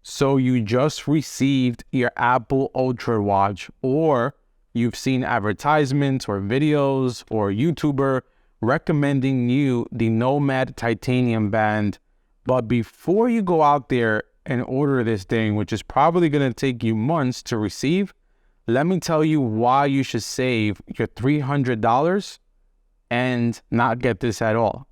So you just received your Apple Ultra watch, or you've seen advertisements or videos or YouTuber recommending you the NOMAD titanium band. But before you go out there and order this thing, which is probably going to take you months to receive, let me tell you why you should save your $300 and not get this at all.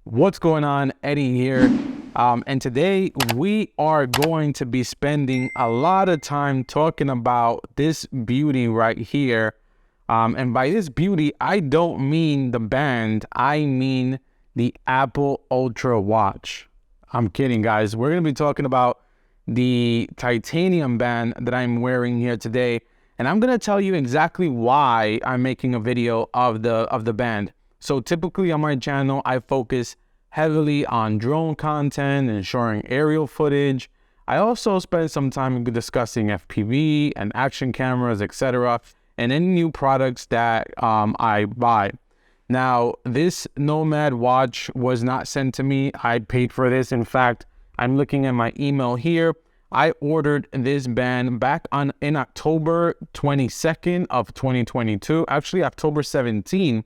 What's going on? Eddie here. And today we are going to be spending a lot of time talking about this beauty right here. And by this beauty, I don't mean the band, I mean the Apple Ultra watch. I'm kidding, guys. We're going to be talking about the titanium band that I'm wearing here today. And I'm going to tell you exactly why I'm making a video of the band. So typically on my channel, I focus heavily on drone content and showing aerial footage. I also spend some time discussing FPV and action cameras, etc., and any new products that I buy. Now, this NOMAD watch was not sent to me. I paid for this. In fact, I'm looking at my email here. I ordered this band back in October 22nd of 2022. Actually, October 17th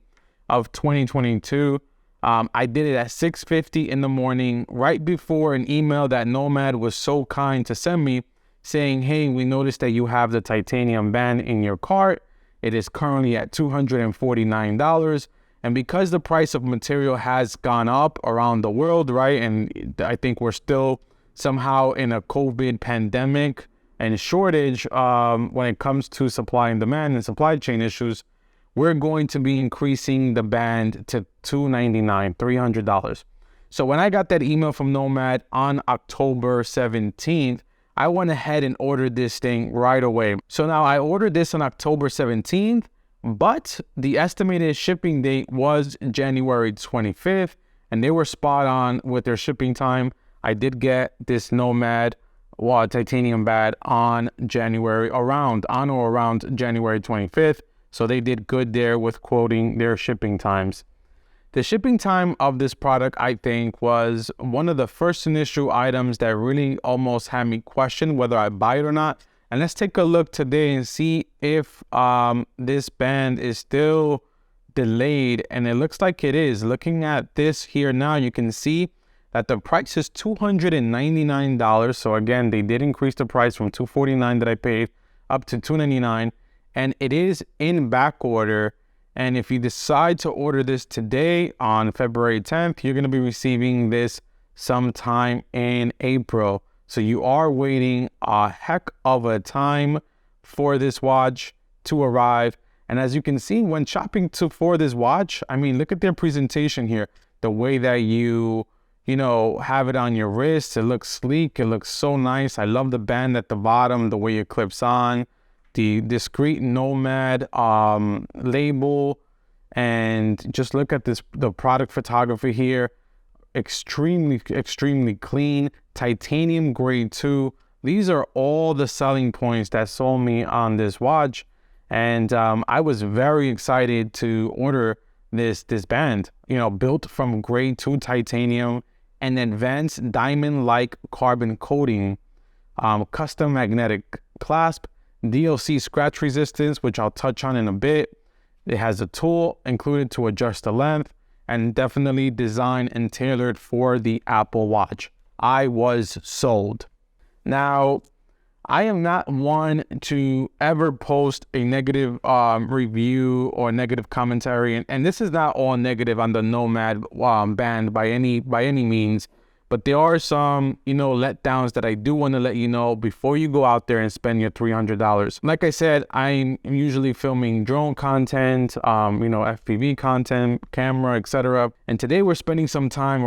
of 2022. I did it at 6:50 in the morning, right before an email that NOMAD was so kind to send me saying, hey, we noticed that you have the titanium band in your cart. It is currently at $249. And because the price of material has gone up around the world, right? And I think we're still somehow in a COVID pandemic and shortage when it comes to supply and demand and supply chain issues, we're going to be increasing the band to $299, $300. So when I got that email from NOMAD on October 17th, I went ahead and ordered this thing right away. So now I ordered this on October 17th, but the estimated shipping date was January 25th, and they were spot on with their shipping time. I did get this NOMAD titanium band on or around January 25th. So they did good there with quoting their shipping times. The shipping time of this product, I think, was one of the first initial items that really almost had me question whether I buy it or not. And let's take a look today and see if this band is still delayed. And it looks like it is. Looking at this here now, you can see that the price is $299. So again, they did increase the price from $249 that I paid up to $299. And it is in back order. And if you decide to order this today on February 10th, you're going to be receiving this sometime in April. So you are waiting a heck of a time for this watch to arrive. And as you can see, when shopping for this watch, I mean, look at their presentation here. The way that you have it on your wrist, it looks sleek. It looks so nice. I love the band at the bottom, the way it clips on. The discreet NOMAD label, and just look at the product photography here. Extremely clean, titanium grade 2. These are all the selling points that sold me on this watch, and I was very excited to order this band. Built from grade 2 titanium and advanced diamond-like carbon coating. custom magnetic clasp, DLC scratch resistance, which I'll touch on in a bit. It has a tool included to adjust the length, and definitely designed and tailored for the Apple Watch. I was sold. Now, I am not one to ever post a negative review or negative commentary, and this is not all negative on the Nomad band by any means, but there are some, letdowns that I do want to let you know before you go out there and spend your $300. Like I said, I'm usually filming drone content, FPV content, camera, etc. And today I'm spending some time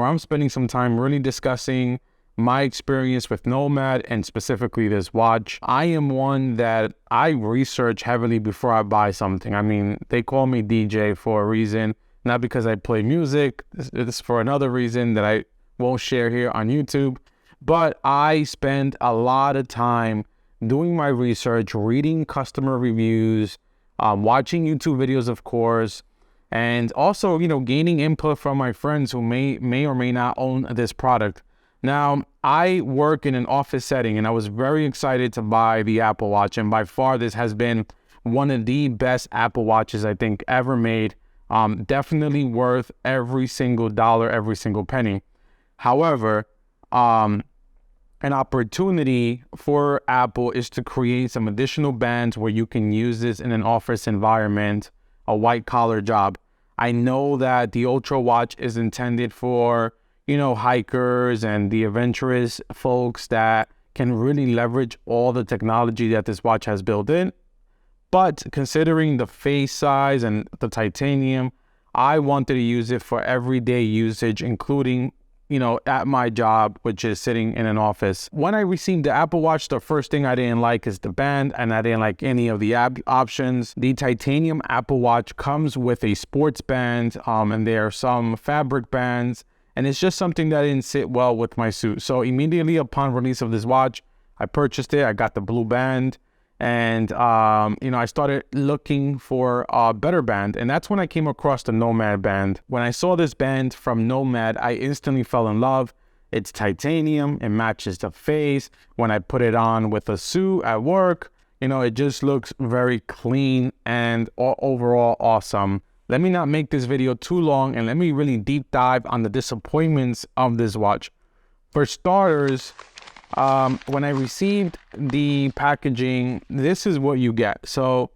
really discussing my experience with Nomad and specifically this watch. I am one that I research heavily before I buy something. I mean, they call me DJ for a reason, not because I play music. It's for another reason that I won't share here on YouTube. But I spend a lot of time doing my research, reading customer reviews, watching YouTube videos, of course, and also, gaining input from my friends who may or may not own this product. Now, I work in an office setting, and I was very excited to buy the Apple Watch, and by far this has been one of the best Apple Watches I think ever made. Definitely worth every single dollar, every single penny. However, an opportunity for Apple is to create some additional bands where you can use this in an office environment, a white collar job. I know that the Ultra Watch is intended for hikers and the adventurous folks that can really leverage all the technology that this watch has built in. But considering the face size and the titanium, I wanted to use it for everyday usage, including, at my job, which is sitting in an office. When I received the Apple Watch, the first thing I didn't like is the band, and I didn't like any of the options. The titanium Apple Watch comes with a sports band, and there are some fabric bands, and it's just something that didn't sit well with my suit. So immediately upon release of this watch, I purchased it. I got the blue band, and I started looking for a better band, and that's when I came across the Nomad band. When I saw this band from Nomad, I instantly fell in love. It's titanium, it matches the face. When I put it on with a suit at work, it just looks very clean and overall awesome. Let me not make this video too long, and let me really deep dive on the disappointments of this watch. For starters, when I received the packaging, this is what you get. So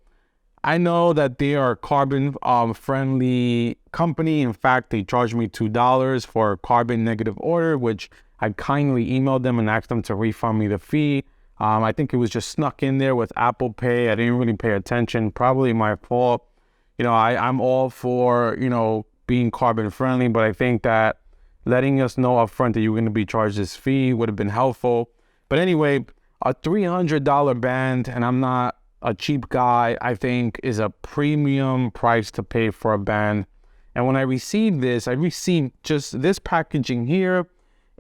I know that they are a carbon friendly company. In fact, they charged me $2 for a carbon negative order, which I kindly emailed them and asked them to refund me the fee. I think it was just snuck in there with Apple Pay. I didn't really pay attention, probably my fault. I'm all for, being carbon friendly, but I think that letting us know up front that you're going to be charged this fee would have been helpful. But anyway, a $300 band, and I'm not a cheap guy, I think is a premium price to pay for a band. And when I received this, I received just this packaging here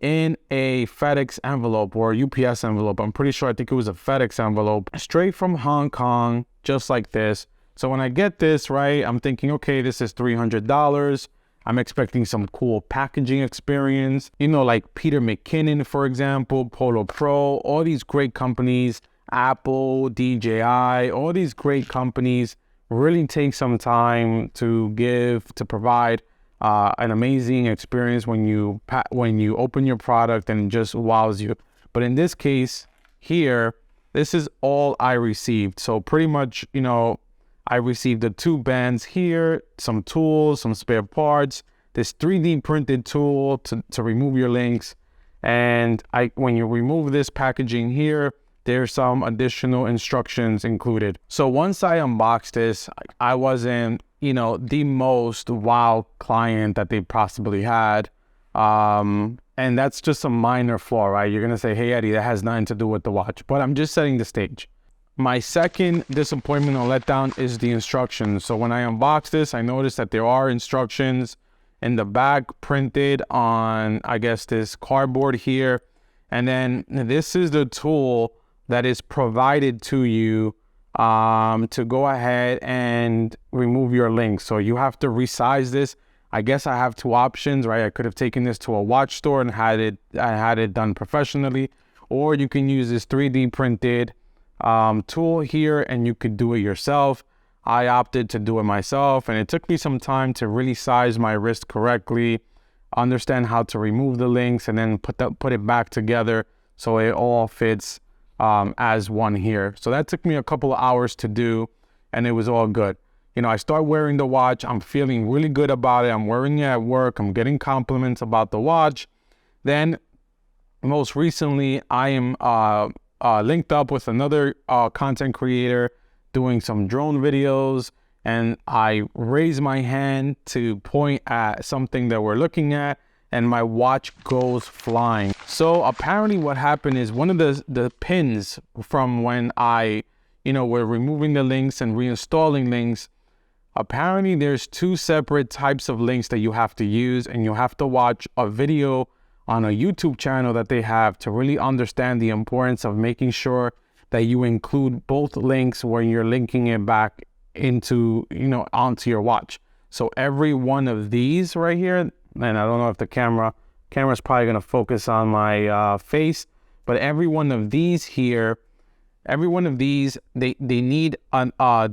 in a FedEx envelope or a UPS envelope. I'm pretty sure, I think it was a FedEx envelope, straight from Hong Kong, just like this. So when I get this, right, I'm thinking, okay, this is $300. I'm expecting some cool packaging experience, like Peter McKinnon, for example, Polo Pro, all these great companies, Apple, DJI, all these great companies really take some time to provide an amazing experience when you open your product, and it just wows you. But in this case here, this is all I received. So pretty much, I received the two bands here, some tools, some spare parts, this 3D printed tool to remove your links. And when you remove this packaging here, there's some additional instructions included. So once I unboxed this, I wasn't, the most wow client that they possibly had. And that's just a minor flaw, right? You're going to say, hey, Eddie, that has nothing to do with the watch. But I'm just setting the stage. My second disappointment or letdown is the instructions. So when I unboxed this, I noticed that there are instructions in the back printed on, I guess, this cardboard here. And then this is the tool that is provided to you to go ahead and remove your links. So you have to resize this. I guess I have two options, right? I could have taken this to a watch store and had it done professionally, or you can use this 3D printed tool here and you could do it yourself. I opted to do it myself, and it took me some time to really size my wrist correctly, understand how to remove the links, and then put it back together so it all fits as one here. So that took me a couple of hours to do, and it was all good. You know, I start wearing the watch. I'm feeling really good about it. I'm wearing it at work. I'm getting compliments about the watch. Then most recently, I am linked up with another content creator doing some drone videos, and I raise my hand to point at something that we're looking at, and my watch goes flying. So apparently what happened is one of the pins from when we're removing the links and reinstalling links, apparently there's two separate types of links that you have to use, and you have to watch a video on a YouTube channel that they have to really understand the importance of making sure that you include both links when you're linking it back into, onto your watch. So every one of these right here, and I don't know if the camera's probably gonna focus on my face, but every one of these here, they need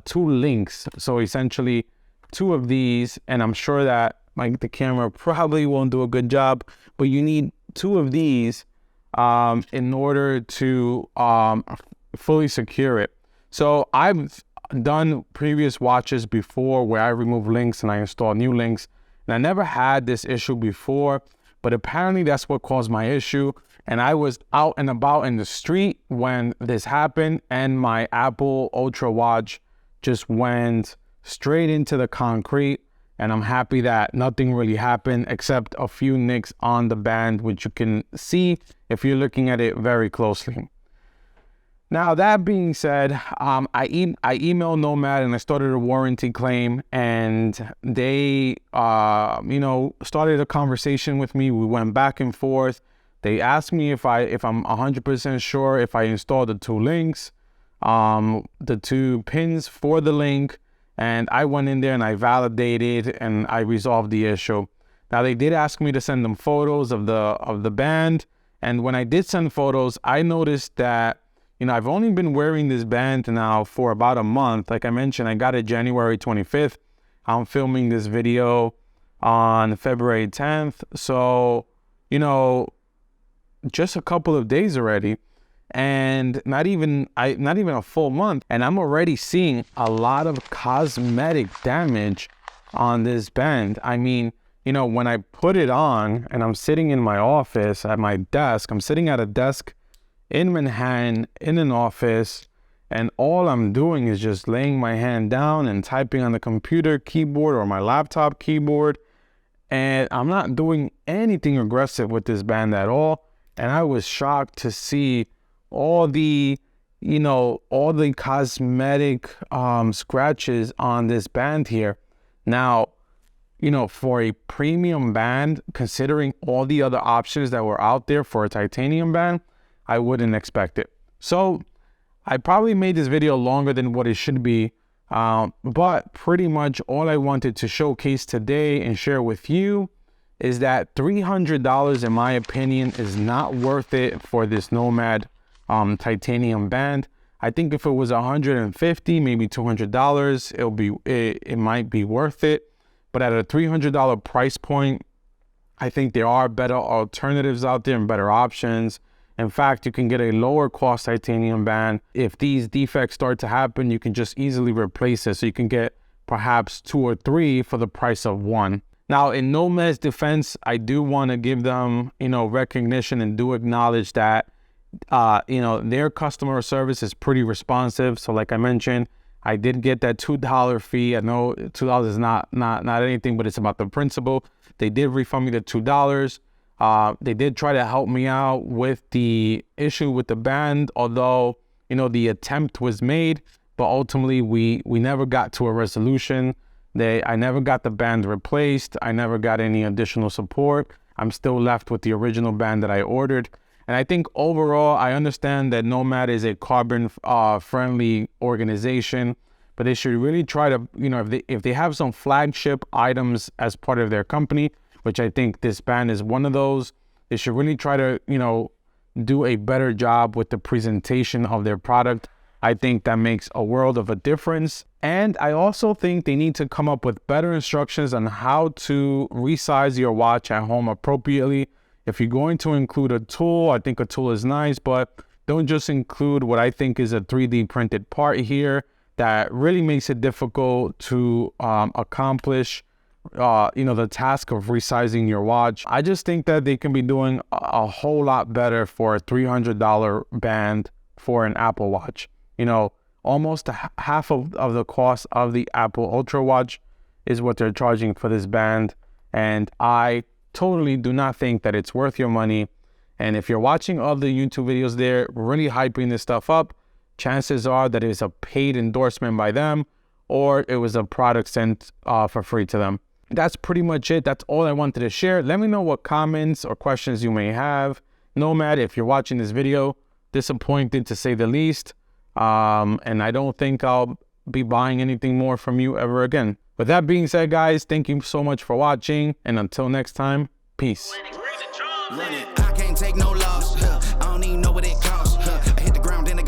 two links. So essentially two of these, and I'm sure that the camera probably won't do a good job, but you need two of these in order to fully secure it. So I've done previous watches before where I remove links and I install new links, and I never had this issue before, but apparently that's what caused my issue. And I was out and about in the street when this happened, and my Apple Ultra watch just went straight into the concrete. And I'm happy that nothing really happened except a few nicks on the band, which you can see if you're looking at it very closely. Now, that being said, I emailed Nomad and I started a warranty claim, and they, started a conversation with me. We went back and forth. They asked me if I'm 100% sure if I installed the two links, the two pins for the link, and I went in there and I validated and I resolved the issue. Now, they did ask me to send them photos of the band, and when I did send photos, I noticed that I've only been wearing this band now for about a month. Like I mentioned, I got it January 25th. I'm filming this video on February 10th. So, just a couple of days already, and not even a full month. And I'm already seeing a lot of cosmetic damage on this band. I mean, when I put it on and I'm sitting in my office at my desk, I'm sitting at a desk in Manhattan in an office, and all I'm doing is just laying my hand down and typing on the computer keyboard or my laptop keyboard, and I'm not doing anything aggressive with this band at all. And I was shocked to see all the cosmetic scratches on this band here. Now, for a premium band, considering all the other options that were out there for a titanium band, I wouldn't expect it. So I probably made this video longer than what it should be, but pretty much all I wanted to showcase today and share with you is that $300, in my opinion, is not worth it for this Nomad titanium band. I think if it was $150, maybe $200, it might be worth it. But at a $300 price point, I think there are better alternatives out there and better options. In fact, you can get a lower cost titanium band. If these defects start to happen, you can just easily replace it. So you can get perhaps 2 or 3 for the price of 1. Now, in Nomad's defense, I do want to give them, recognition, and do acknowledge that, their customer service is pretty responsive. So like I mentioned, I did get that $2 fee. I know $2 is not anything, but it's about the principle. They did refund me the $2. They did try to help me out with the issue with the band, although, the attempt was made, but ultimately we never got to a resolution. I never got the band replaced. I never got any additional support. I'm still left with the original band that I ordered. And I think overall, I understand that Nomad is a carbon friendly organization, but they should really try to, if they have some flagship items as part of their company, which I think this band is one of those, they should really try to, do a better job with the presentation of their product. I think that makes a world of a difference. And I also think they need to come up with better instructions on how to resize your watch at home appropriately. If you're going to include a tool, I think a tool is nice, but don't just include what I think is a 3D printed part here that really makes it difficult to accomplish the task of resizing your watch. I just think that they can be doing a whole lot better for a $300 band for an Apple Watch. Almost half of the cost of the Apple Ultra Watch is what they're charging for this band. And I totally do not think that it's worth your money. And if you're watching all the YouTube videos there, really hyping this stuff up, chances are that it's a paid endorsement by them, or it was a product sent for free to them. That's pretty much it. That's all I wanted to share. Let me know what comments or questions you may have. Nomad, if you're watching this video, disappointed to say the least. And I don't think I'll be buying anything more from you ever again. With that being said, guys, thank you so much for watching. And until next time, peace. I can't take no loss. I don't even know what it costs. I hit the ground, then